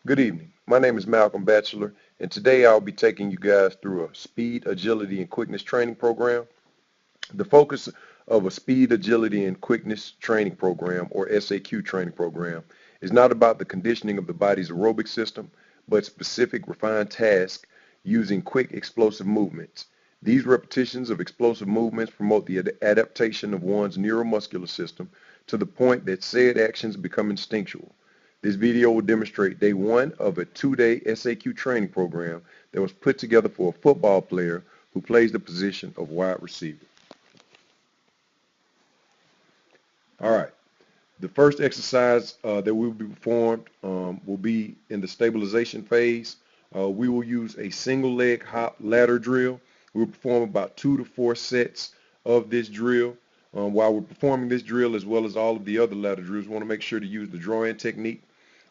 Good evening. My name is Malcolm Batchelor, and today I'll be taking you guys through a speed, agility, and quickness training program. The focus of a speed, agility, and quickness training program, or SAQ training program, is not about the conditioning of the body's aerobic system, but specific refined tasks using quick, explosive movements. These repetitions of explosive movements promote the adaptation of one's neuromuscular system to the point that said actions become instinctual. This video will demonstrate day one of a two-day SAQ training program that was put together for a football player who plays the position of wide receiver. All right. The first exercise that will be performed will be in the stabilization phase. We will use a single leg hop ladder drill. We'll perform about 2 to 4 sets of this drill. While we're performing this drill as well as all of the other ladder drills, we want to make sure to use the draw-in technique.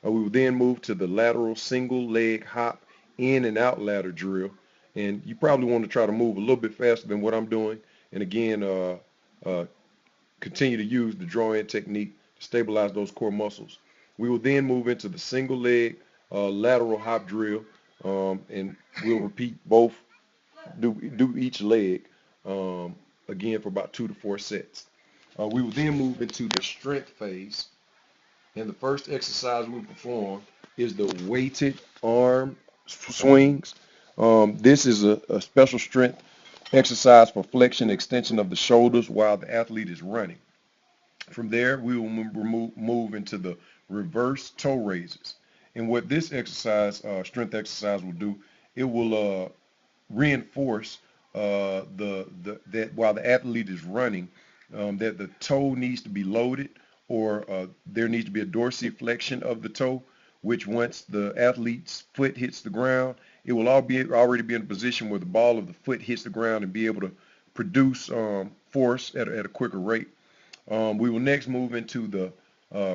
We will then move to the lateral single leg hop in and out ladder drill. And you probably want to try to move a little bit faster than what I'm doing. And again, uh, continue to use the draw-in technique to stabilize those core muscles. We will then move into the single leg lateral hop drill, and we'll repeat both, do each leg again for about 2 to 4 sets. We will then move into the strength phase, and the first exercise we perform is the weighted arm swings. This is a special strength exercise for flexion extension of the shoulders while the athlete is running. From there, we will move into the reverse toe raises. And what this exercise, strength exercise, will do, it will reinforce that while the athlete is running, that the toe needs to be loaded, or there needs to be a dorsiflexion of the toe, which once the athlete's foot hits the ground, it will already be in a position where the ball of the foot hits the ground and be able to produce force at a quicker rate. We will next move into the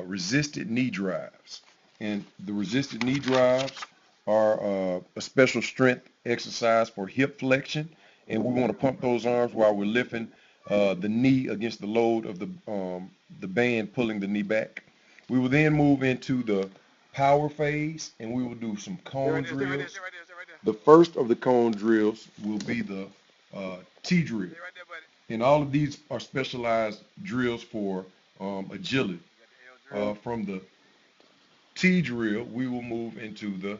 resisted knee drives. And the resisted knee drives are a special strength exercise for hip flexion. And we want to pump those arms while we're lifting the knee against the load of the band pulling the knee back. We will then move into the power phase, and we will do some cone drills. The first of the cone drills will be the T drill. And all of these are specialized drills for agility. From the T drill, we will move into the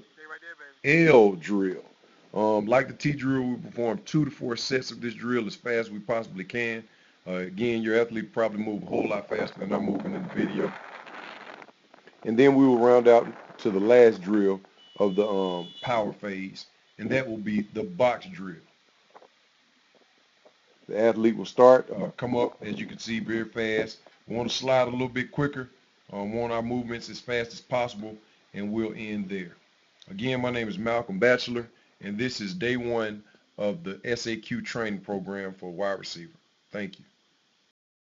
L drill. Like the T drill, we perform 2 to 4 sets of this drill as fast as we possibly can. Again, your athlete probably move a whole lot faster than I'm moving in the video. And then we will round out to the last drill of the power phase, and that will be the box drill. The athlete will start, come up, as you can see, very fast. We want to slide a little bit quicker. Want our movements as fast as possible, and we'll end there. Again, my name is Malcolm Batchelor, and this is day one of the SAQ training program for wide receiver. Thank you.